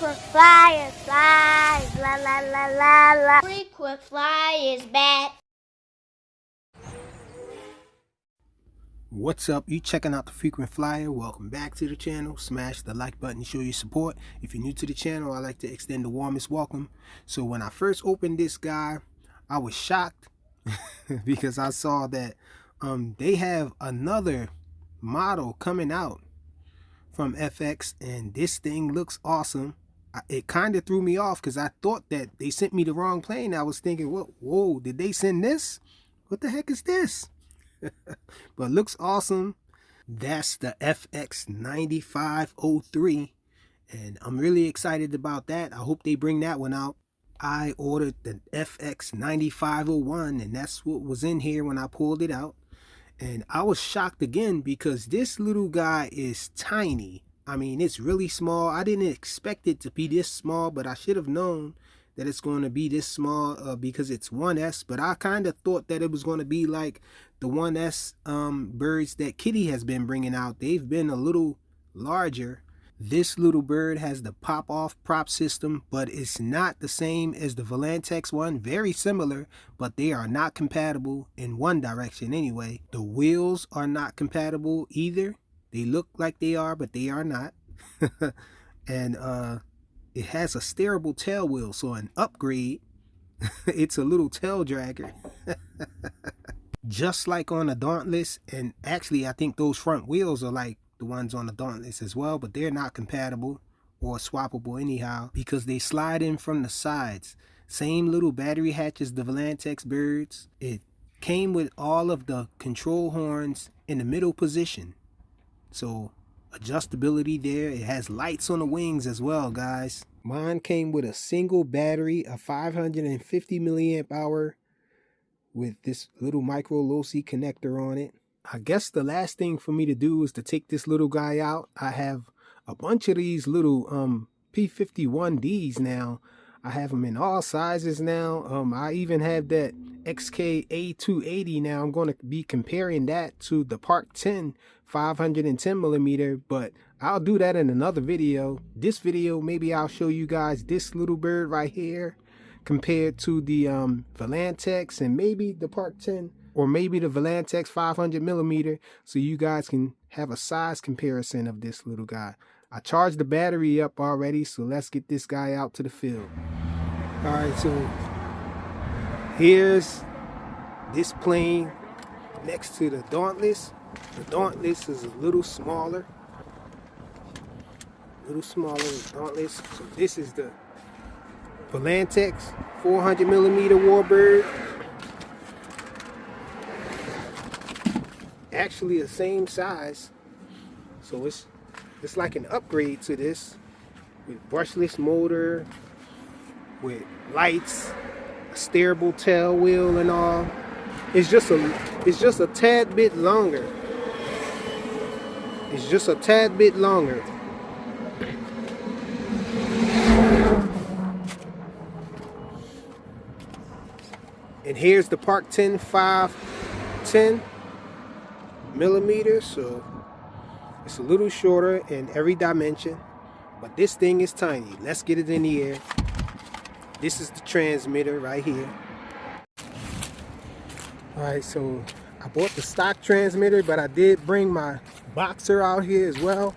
Frequent flyer, fly, la la la la la. Frequent flyer is back. What's up? You checking out the Frequent Flyer? Welcome back to the channel. Smash the like button to show your support. If you're new to the channel, I'd like to extend the warmest welcome. So when I first opened this guy, I was shocked because I saw that they have another model coming out from FX, and this thing looks awesome. It kind of threw me off because I thought that they sent me the wrong plane. I was thinking, whoa, did they send this? What the heck is this? But looks awesome. That's the FX9503, and I'm really excited about that. I hope they bring that one out. I ordered the FX9501, and that's what was in here when I pulled it out. And I was shocked again because this little guy is tiny. I mean, it's really small. I didn't expect it to be this small, but I should have known that it's going to be this small because it's 1S. But I kind of thought that it was going to be like the 1S birds that Kitty has been bringing out. They've been a little larger. This little bird has the pop-off prop system, but it's not the same as the Volantex one. Very similar, but they are not compatible in one direction anyway. The wheels are not compatible either. They look like they are, but they are not. And it has a steerable tail wheel, so an upgrade. It's a little tail dragger. Just like on the Dauntless, and actually I think those front wheels are like the ones on the Dauntless as well, but they're not compatible or swappable anyhow because they slide in from the sides. Same little battery hatch as the Volantex birds. It came with all of the control horns in the middle position, so adjustability there. It has lights on the wings as well, guys. Mine came with a single battery, a 550 milliamp hour with this little micro low-C connector on it. I guess the last thing for me to do is to take this little guy out. I have a bunch of these little P51Ds now. I have them in all sizes now. I even have that XK-A280 now. I'm going to be comparing that to the ParkTen 510 millimeter, but I'll do that in another video. This video, maybe I'll show you guys this little bird right here compared to the Volantex and maybe the ParkTen, or maybe the Volantex 500 millimeter, so you guys can have a size comparison of this little guy. I charged the battery up already, so let's get this guy out to the field. All right, so here's this plane next to the Dauntless. The Dauntless is a little smaller. Than the Dauntless. So this is the Volantex 400 millimeter warbird. Actually the same size, so it's like an upgrade to this, with brushless motor, with lights, a steerable tail wheel and all. It's just a tad bit longer. It's just a tad bit longer. And here's the ParkTen 510 millimeters, so it's a little shorter in every dimension, but this thing is tiny. Let's get it in the air. This is the transmitter right here. Alright, so I bought the stock transmitter, but I did bring my boxer out here as well,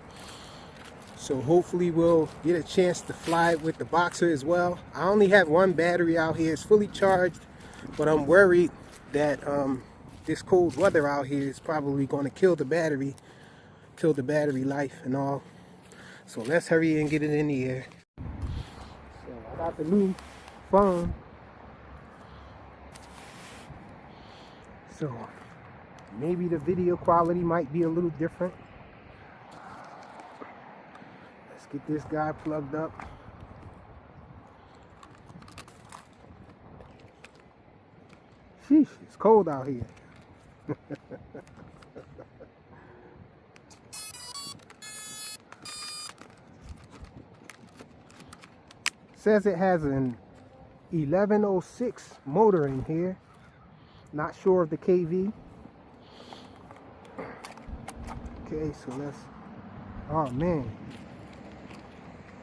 so hopefully we'll get a chance to fly it with the boxer as well. I only have one battery out here. It's fully charged, but I'm worried that this cold weather out here is probably going to kill the battery life and all. So let's hurry and get it in the air. So I got the new phone, so maybe the video quality might be a little different. Let's get this guy plugged up. Sheesh, it's cold out here. Says it has an 1106 motor in here. Not sure of the KV. Okay, so let's, oh man,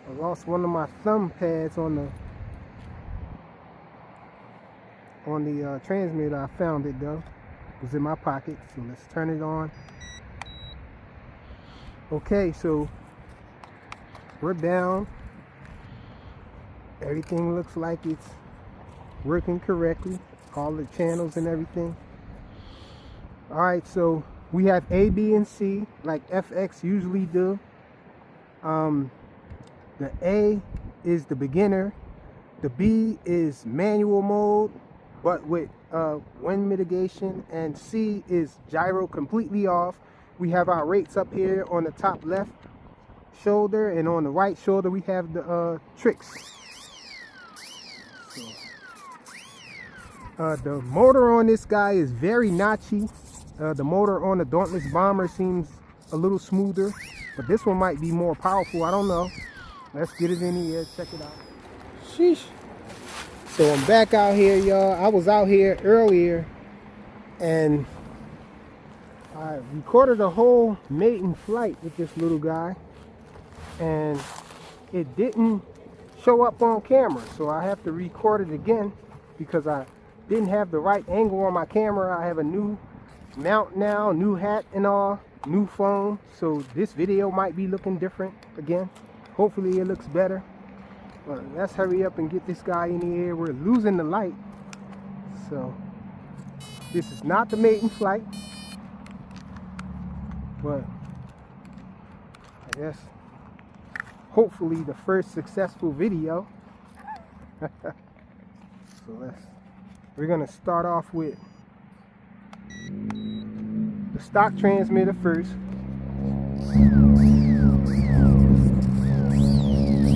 I lost one of my thumb pads on the transmitter. I found it though. It was in my pocket, so let's turn it on. Okay, so we're down. Everything looks like it's working correctly, all the channels and everything. All right, so we have A, B, and C like FX usually do. The A is the beginner, the B is manual mode but with wind mitigation, and C is gyro completely off. We have our rates up here on the top left shoulder, and on the right shoulder we have the tricks. So, the motor on this guy is very notchy. The motor on the Dauntless Bomber seems a little smoother, but this one might be more powerful. I don't know. Let's get it in the air, check it out. Sheesh. So I'm back out here, y'all. I was out here earlier and I recorded a whole maiden flight with this little guy, and it didn't show up on camera, so I have to record it again because I didn't have the right angle on my camera. I have a new mount now, new hat and all, new phone, so this video might be looking different again. Hopefully it looks better. But let's hurry up and get this guy in the air. We're losing the light, so this is not the maiden flight, but I guess hopefully the first successful video. So we're gonna start off with the stock transmitter first.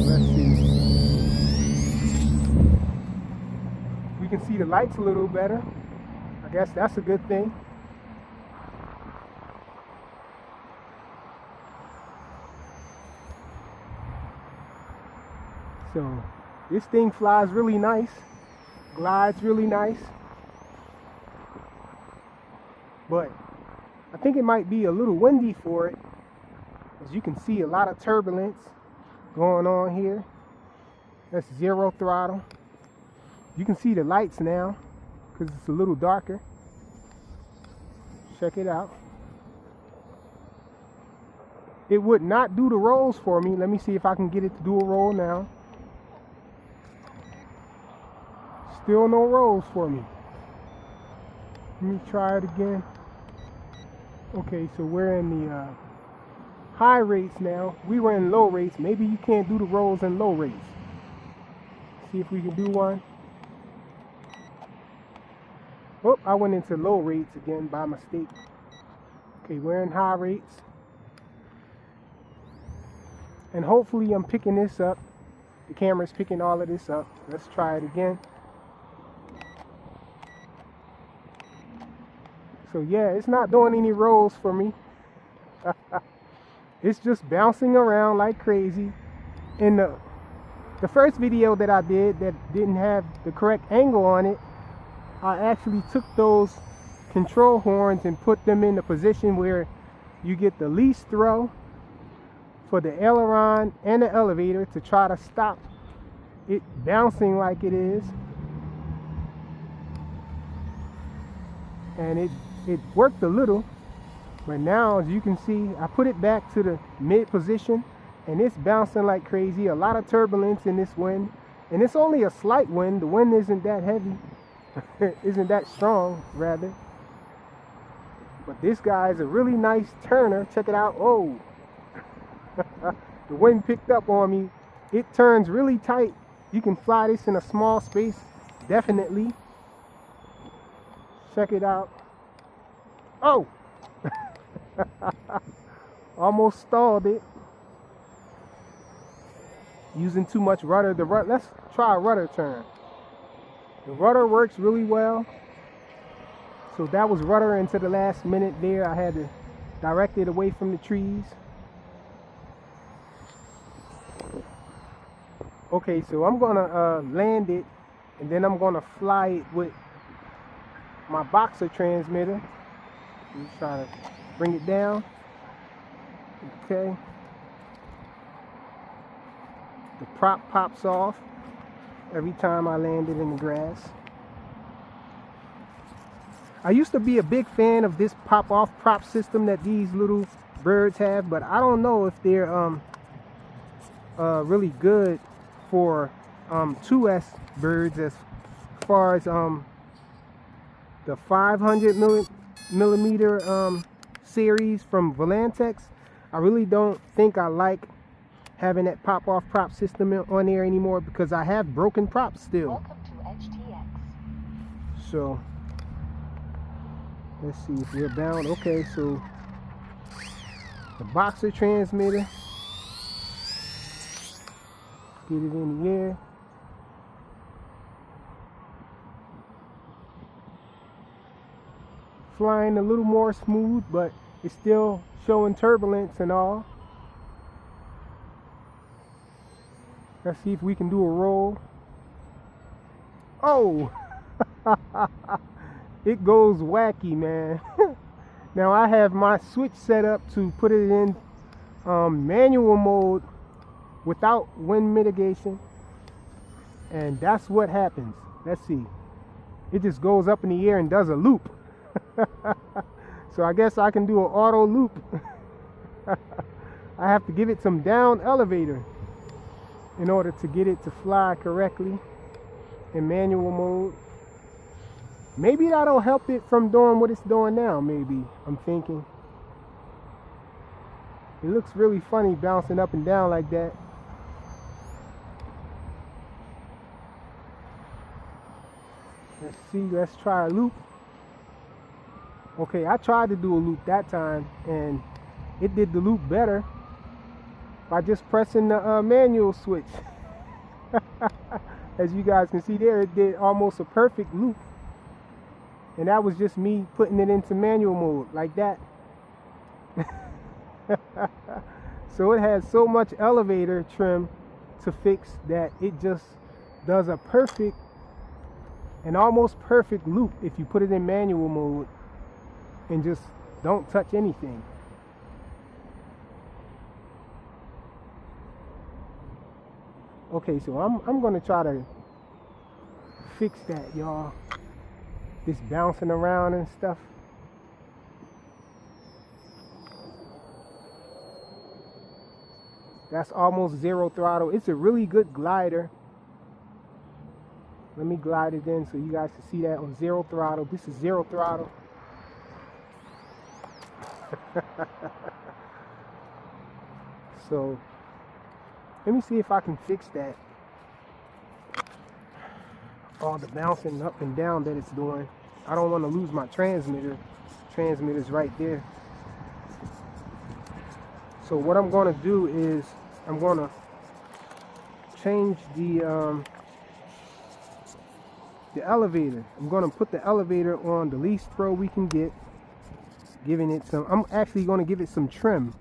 Let's see. We can see the lights a little better. I guess that's a good thing. So this thing flies really nice, glides really nice, but I think it might be a little windy for it. As you can see, a lot of turbulence going on here. That's zero throttle. You can see the lights now because it's a little darker. Check it out. It would not do the rolls for me. Let me see if I can get it to do a roll now. Still no rolls for me. Let me try it again. Okay, so we're in the high rates now. We were in low rates. Maybe you can't do the rolls in low rates. See if we can do one. Oh, I went into low rates again by mistake. Okay, we're in high rates. And hopefully I'm picking this up. The camera's picking all of this up. Let's try it again. So yeah, it's not doing any rolls for me. It's just bouncing around like crazy. In the first video that I did that didn't have the correct angle on it, I actually took those control horns and put them in the position where you get the least throw for the aileron and the elevator to try to stop it bouncing like it is. And it worked a little, but now as you can see, I put it back to the mid position and it's bouncing like crazy. A lot of turbulence in this wind, and it's only a slight wind. The wind isn't that heavy, isn't that strong rather, but this guy is a really nice turner. Check it out. Oh, the wind picked up on me. It turns really tight. You can fly this in a small space, definitely. Check it out. Oh, almost stalled it. Using too much rudder. Let's try a rudder turn. The rudder works really well. So that was rudder into the last minute there. I had to direct it away from the trees. Okay, so I'm gonna land it, and then I'm gonna fly it with my boxer transmitter. I'm just trying to bring it down. Okay. prop pops off every time I land it in the grass. I used to be a big fan of this pop-off prop system that these little birds have, but I don't know if they're really good for 2S birds as far as the 500 millimeter series from Volantex. I really don't think I like having that pop-off prop system on there anymore because I have broken props still. Welcome to HTX. So let's see if we're bound. Okay, so the boxer transmitter, get it in the air. Flying a little more smooth, but it's still showing turbulence and all. Let's see if we can do a roll. Oh! It goes wacky, man. Now I have my switch set up to put it in manual mode without wind mitigation, and that's what happens. Let's see. It just goes up in the air and does a loop. So I guess I can do an auto loop. I have to give it some down elevator in order to get it to fly correctly in manual mode. Maybe that'll help it from doing what it's doing now, maybe, I'm thinking. It looks really funny bouncing up and down like that. Let's see, let's try a loop. Okay, I tried to do a loop that time, and it did the loop better by just pressing the manual switch. As you guys can see there, it did almost a perfect loop. And that was just me putting it into manual mode, like that. So it has so much elevator trim to fix that it just does a perfect, an almost perfect loop if you put it in manual mode and just don't touch anything. Okay, so I'm gonna try to fix that, y'all. This bouncing around and stuff. That's almost zero throttle. It's a really good glider. Let me glide it in so you guys can see that on zero throttle. This is zero throttle. So let me see if I can fix that. All the bouncing up and down that it's doing. I don't want to lose my transmitter. Transmitter's right there. So what I'm going to do is I'm going to change the elevator. I'm going to put the elevator on the least throw we can get, giving it some. I'm actually going to give it some trim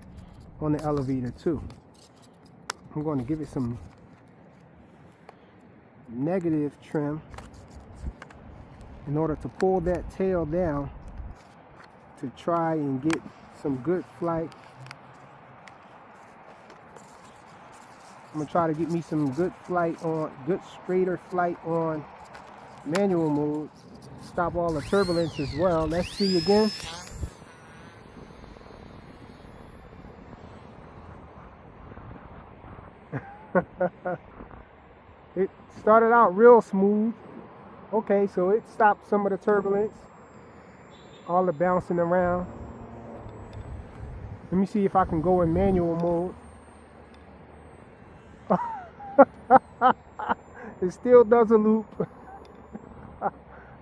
on the elevator too. I'm going to give it some negative trim in order to pull that tail down to try and get some good flight. I'm gonna try to get me some good flight on, good straighter flight on manual mode. Stop all the turbulence as well. Let's see again. It started out real smooth. Okay, so it stopped some of the turbulence, all the bouncing around. Let me see if I can go in manual mode. It still does a loop.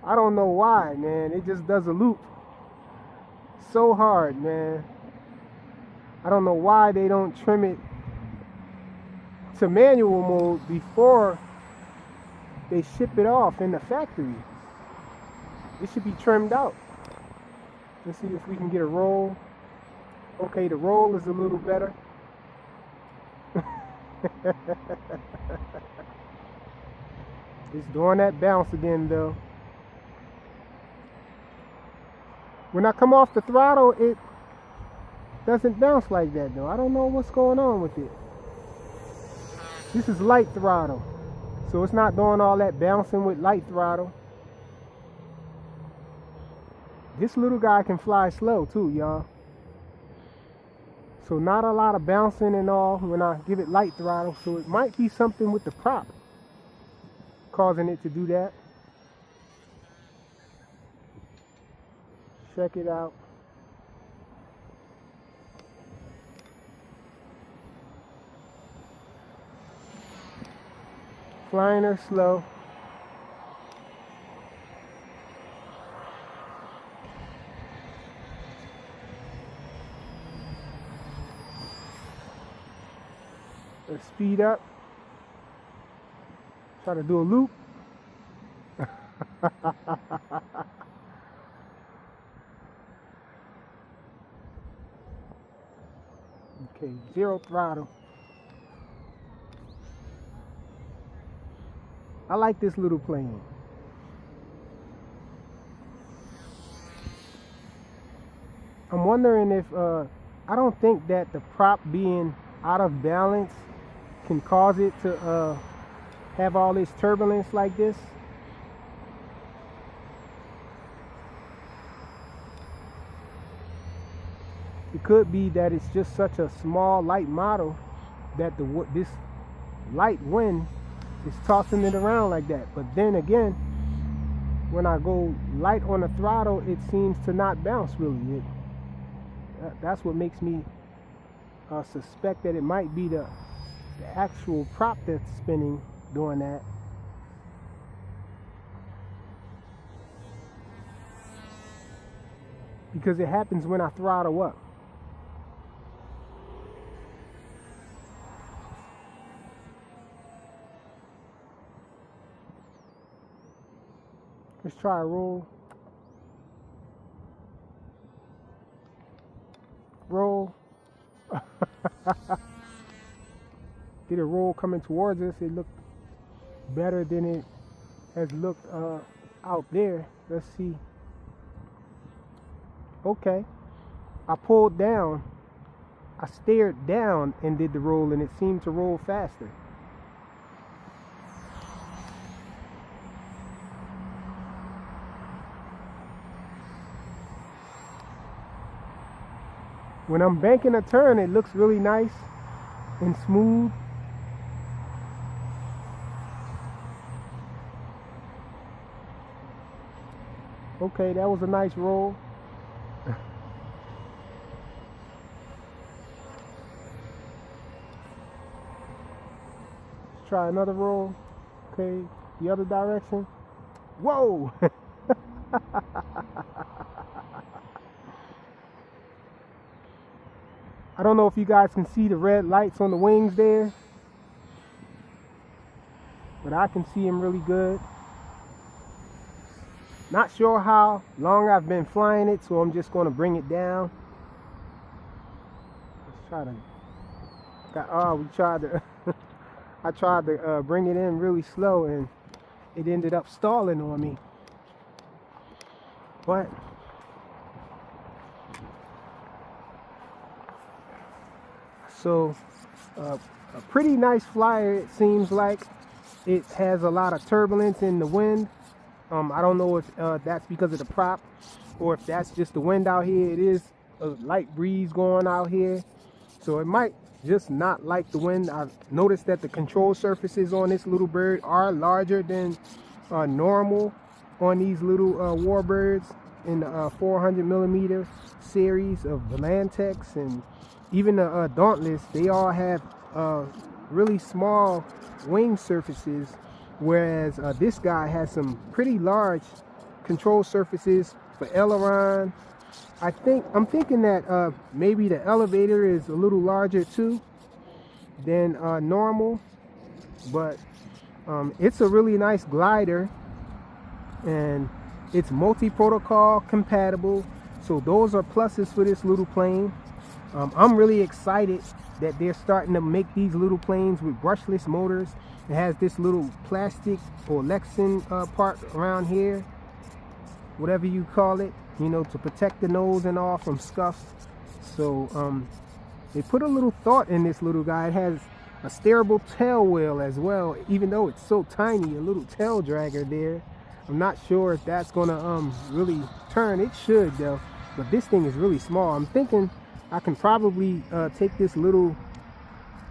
I don't know why, man. It just does a loop so hard, man. I don't know why they don't trim it to manual mode before they ship it off in the factory. It should be trimmed out. Let's see if we can get a roll. Okay, the roll is a little better. It's doing that bounce again though. When I come off the throttle, it doesn't bounce like that though. I don't know what's going on with it. This is light throttle, so it's not doing all that bouncing with light throttle. This little guy can fly slow too, y'all. So not a lot of bouncing and all when I give it light throttle. So it might be something with the prop causing it to do that. Check it out. Flying her slow. Let's speed up. Try to do a loop. Okay, 0 throttle. I like this little plane. I'm wondering if, I don't think that the prop being out of balance can cause it to have all this turbulence like this. It could be that it's just such a small light model that this light wind is tossing it around like that. But then again, when I go light on the throttle, it seems to not bounce really. That's what makes me suspect that it might be the actual prop that's spinning doing that. Because it happens when I throttle up. Let's try a roll. Roll. Did a roll coming towards us. It looked better than it has looked out there. Let's see. Okay. I pulled down. I stared down and did the roll, and it seemed to roll faster. When I'm banking a turn, it looks really nice and smooth. Okay, that was a nice roll. Let's try another roll. Okay, the other direction. Whoa! I don't know if you guys can see the red lights on the wings there, but I can see them really good. Not sure how long I've been flying it, so I'm just going to bring it down. Let's try to... I tried to bring it in really slow, and it ended up stalling on me. But so a pretty nice flyer. It seems like it has a lot of turbulence in the wind. I don't know if that's because of the prop or if that's just the wind out here. It is a light breeze going out here, so it might just not like the wind. I've noticed that the control surfaces on this little bird are larger than normal on these little warbirds in the 400mm series of Volantex, and even the Dauntless. They all have really small wing surfaces, whereas this guy has some pretty large control surfaces for aileron. I'm thinking that maybe the elevator is a little larger too than normal, but it's a really nice glider, and it's multi-protocol compatible, so those are pluses for this little plane. I'm really excited that they're starting to make these little planes with brushless motors. It has this little plastic or Lexan part around here, whatever you call it, you know, to protect the nose and all from scuffs. So they put a little thought in this little guy. It has a steerable tail wheel as well, even though it's so tiny, a little tail dragger there. I'm not sure if that's gonna really turn. It should though, but this thing is really small. I'm thinking I can probably take this little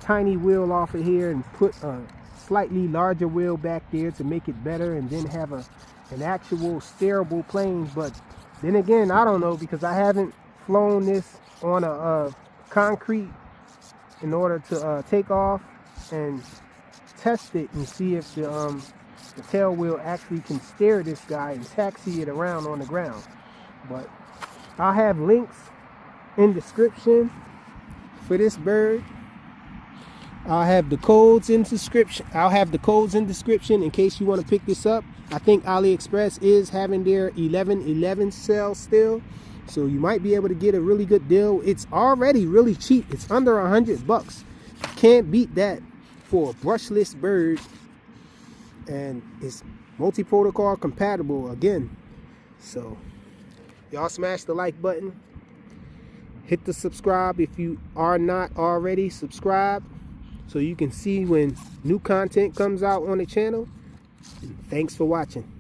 tiny wheel off of here and put a slightly larger wheel back there to make it better, and then have an actual steerable plane. But then again, I don't know, because I haven't flown this on a concrete in order to take off and test it and see if the tail wheel actually can steer this guy and taxi it around on the ground. But I'll have links in description for this bird. I'll have the codes in description. In case you want to pick this up. I think AliExpress is having their 11/11 sale still, so you might be able to get a really good deal. It's already really cheap. It's under $100. You can't beat that for a brushless bird, and it's multi-protocol compatible again. So y'all smash the like button, hit the subscribe if you are not already subscribed, so you can see when new content comes out on the channel. Thanks for watching.